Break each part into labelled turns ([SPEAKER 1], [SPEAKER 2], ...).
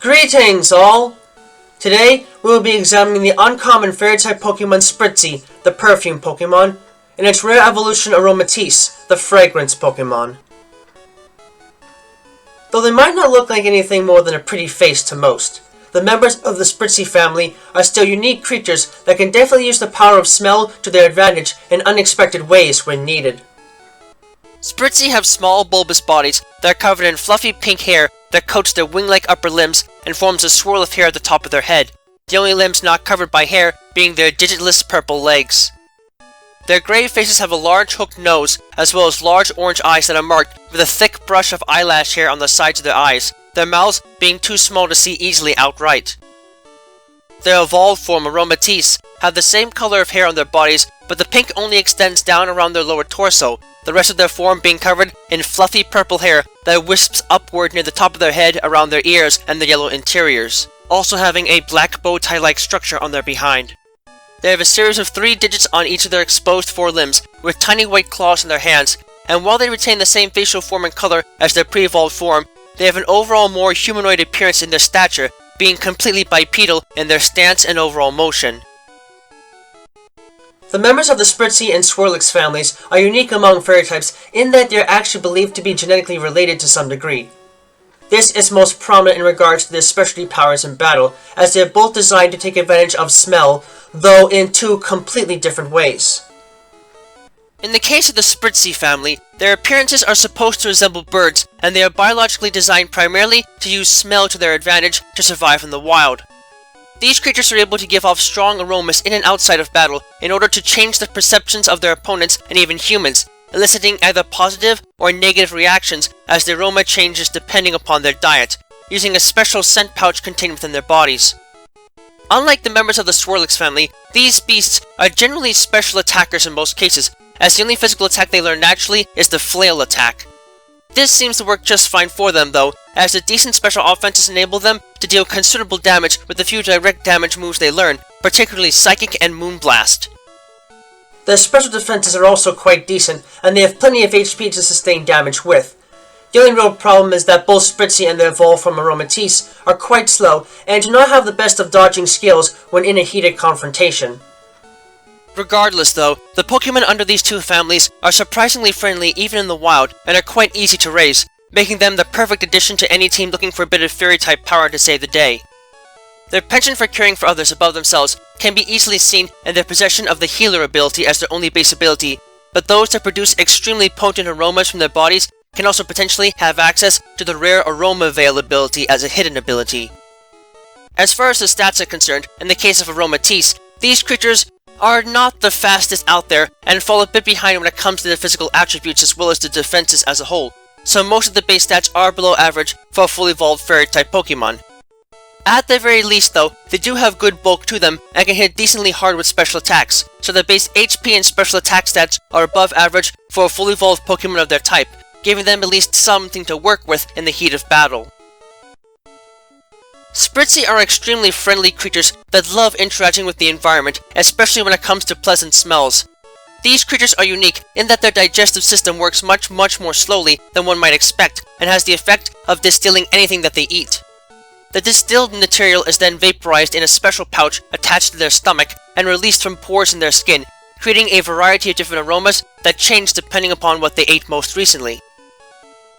[SPEAKER 1] Greetings, all! Today, we will be examining the uncommon fairy-type Pokemon Spritzee, the Perfume Pokémon, and its rare evolution Aromatisse, the Fragrance Pokémon. Though they might not look like anything more than a pretty face to most, the members of the Spritzee family are still unique creatures that can definitely use the power of smell to their advantage in unexpected ways when needed.
[SPEAKER 2] Spritzee have small, bulbous bodies that are covered in fluffy pink hair that coats their wing-like upper limbs and forms a swirl of hair at the top of their head, the only limbs not covered by hair being their digitless purple legs. Their grey faces have a large hooked nose, as well as large orange eyes that are marked with a thick brush of eyelash hair on the sides of their eyes, their mouths being too small to see easily outright. Their evolved form, Aromatisse, have the same color of hair on their bodies, but the pink only extends down around their lower torso, the rest of their form being covered in fluffy purple hair that wisps upward near the top of their head, around their ears, and the yellow interiors, also having a black bow tie-like structure on their behind. They have a series of 3 digits on each of their exposed forelimbs, with tiny white claws in their hands, and while they retain the same facial form and color as their pre-evolved form, they have an overall more humanoid appearance in their stature, being completely bipedal in their stance and overall motion.
[SPEAKER 1] The members of the Spritzee and Swirlix families are unique among fairy types in that they are actually believed to be genetically related to some degree. This is most prominent in regards to their specialty powers in battle, as they are both designed to take advantage of smell, though in 2 completely different ways.
[SPEAKER 2] In the case of the Spritzee family, their appearances are supposed to resemble birds, and they are biologically designed primarily to use smell to their advantage to survive in the wild. These creatures are able to give off strong aromas in and outside of battle in order to change the perceptions of their opponents and even humans, eliciting either positive or negative reactions as the aroma changes depending upon their diet, using a special scent pouch contained within their bodies. Unlike the members of the Swirlix family, these beasts are generally special attackers in most cases, as the only physical attack they learn naturally is the flail attack. This seems to work just fine for them though, as the decent special offenses enable them to deal considerable damage with the few direct damage moves they learn, particularly Psychic and Moonblast.
[SPEAKER 1] Their special defenses are also quite decent, and they have plenty of HP to sustain damage with. The only real problem is that both Spritzee and the evolved form Aromatisse are quite slow and do not have the best of dodging skills when in a heated confrontation.
[SPEAKER 2] Regardless though, the Pokemon under these 2 families are surprisingly friendly even in the wild and are quite easy to raise, making them the perfect addition to any team looking for a bit of fairy-type power to save the day. Their penchant for caring for others above themselves can be easily seen in their possession of the healer ability as their only base ability, but those that produce extremely potent aromas from their bodies can also potentially have access to the rare aroma veil ability as a hidden ability. As far as the stats are concerned, in the case of Aromatisse, these creatures are not the fastest out there and fall a bit behind when it comes to their physical attributes as well as the defenses as a whole, so most of the base stats are below average for a fully evolved fairy-type Pokemon. At the very least though, they do have good bulk to them and can hit decently hard with special attacks, so their base HP and special attack stats are above average for a fully evolved Pokemon of their type, giving them at least something to work with in the heat of battle. Spritzee are extremely friendly creatures that love interacting with the environment, especially when it comes to pleasant smells. These creatures are unique in that their digestive system works much more slowly than one might expect, and has the effect of distilling anything that they eat. The distilled material is then vaporized in a special pouch attached to their stomach and released from pores in their skin, creating a variety of different aromas that change depending upon what they ate most recently.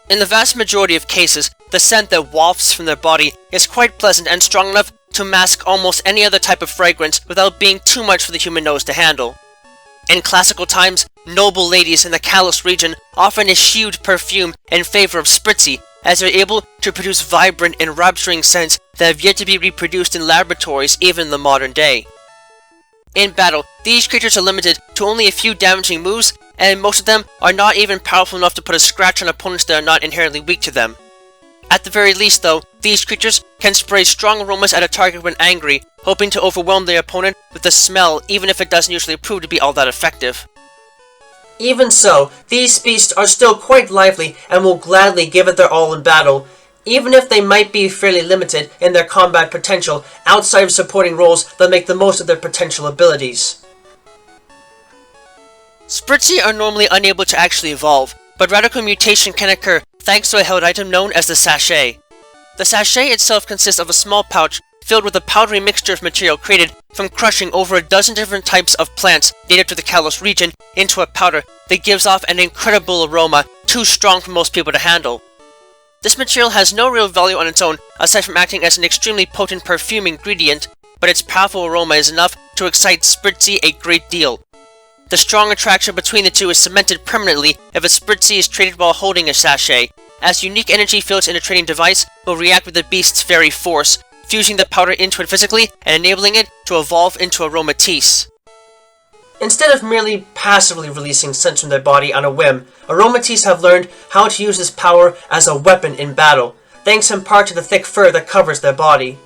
[SPEAKER 2] In the vast majority of cases, the scent that wafts from their body is quite pleasant and strong enough to mask almost any other type of fragrance without being too much for the human nose to handle. In classical times, noble ladies in the Kalos region often eschewed perfume in favor of Spritzee, as they're able to produce vibrant and rapturing scents that have yet to be reproduced in laboratories even in the modern day. In battle, these creatures are limited to only a few damaging moves, and most of them are not even powerful enough to put a scratch on opponents that are not inherently weak to them. At the very least though, these creatures can spray strong aromas at a target when angry, hoping to overwhelm their opponent with the smell even if it doesn't usually prove to be all that effective.
[SPEAKER 1] Even so, these beasts are still quite lively and will gladly give it their all in battle, even if they might be fairly limited in their combat potential outside of supporting roles that make the most of their potential abilities.
[SPEAKER 2] Spritzee are normally unable to actually evolve, but radical mutation can occur thanks to a held item known as the sachet. The sachet itself consists of a small pouch filled with a powdery mixture of material created from crushing over a dozen different types of plants native to the Kalos region into a powder that gives off an incredible aroma too strong for most people to handle. This material has no real value on its own aside from acting as an extremely potent perfume ingredient, but its powerful aroma is enough to excite Spritzee a great deal. The strong attraction between the two is cemented permanently if a Spritzee is traded while holding a sachet, as unique energy fields in a trading device will react with the beast's very force, fusing the powder into it physically and enabling it to evolve into Aromatisse.
[SPEAKER 1] Instead of merely passively releasing scents from their body on a whim, Aromatisse have learned how to use this power as a weapon in battle, thanks in part to the thick fur that covers their body.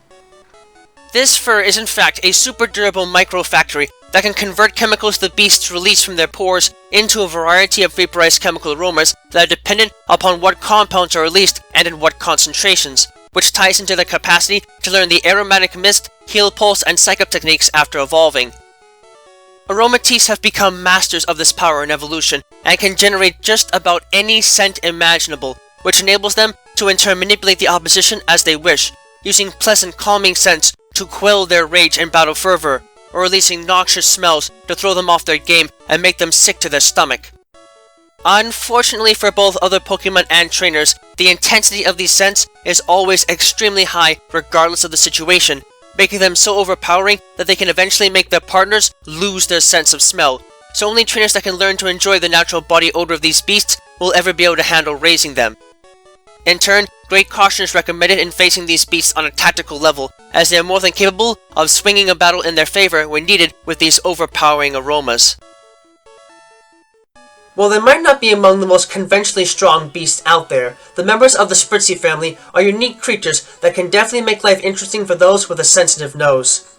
[SPEAKER 2] This fur is in fact a super durable microfactory that can convert chemicals the beasts release from their pores into a variety of vaporized chemical aromas that are dependent upon what compounds are released and in what concentrations, which ties into their capacity to learn the aromatic mist, heal pulse, and psych-up techniques after evolving. Aromatisse have become masters of this power in evolution and can generate just about any scent imaginable, which enables them to in turn manipulate the opposition as they wish, using pleasant calming scents to quell their rage and battle fervor, or releasing noxious smells to throw them off their game and make them sick to their stomach. Unfortunately for both other Pokemon and trainers, the intensity of these scents is always extremely high regardless of the situation, making them so overpowering that they can eventually make their partners lose their sense of smell, so only trainers that can learn to enjoy the natural body odor of these beasts will ever be able to handle raising them. In turn, great caution is recommended in facing these beasts on a tactical level, as they are more than capable of swinging a battle in their favor when needed with these overpowering aromas.
[SPEAKER 1] While they might not be among the most conventionally strong beasts out there, the members of the Spritzee family are unique creatures that can definitely make life interesting for those with a sensitive nose.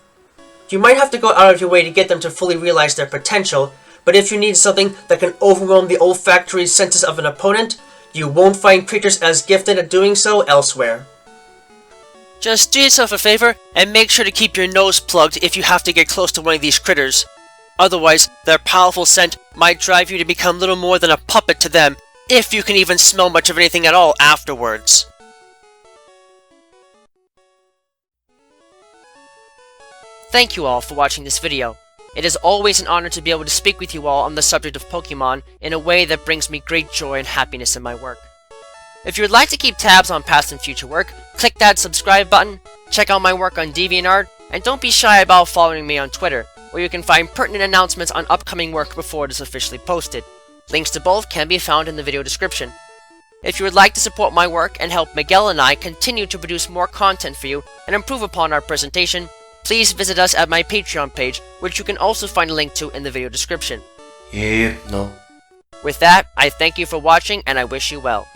[SPEAKER 1] You might have to go out of your way to get them to fully realize their potential, but if you need something that can overwhelm the olfactory senses of an opponent, you won't find creatures as gifted at doing so elsewhere.
[SPEAKER 2] Just do yourself a favor and make sure to keep your nose plugged if you have to get close to one of these critters. Otherwise, their powerful scent might drive you to become little more than a puppet to them, if you can even smell much of anything at all afterwards. Thank you all for watching this video. It is always an honor to be able to speak with you all on the subject of Pokemon in a way that brings me great joy and happiness in my work. If you would like to keep tabs on past and future work, click that subscribe button, check out my work on DeviantArt, and don't be shy about following me on Twitter, where you can find pertinent announcements on upcoming work before it is officially posted. Links to both can be found in the video description. If you would like to support my work and help Miguel and I continue to produce more content for you and improve upon our presentation, please visit us at my Patreon page, which you can also find a link to in the video description.
[SPEAKER 3] Yeah, no.
[SPEAKER 2] With that, I thank you for watching and I wish you well.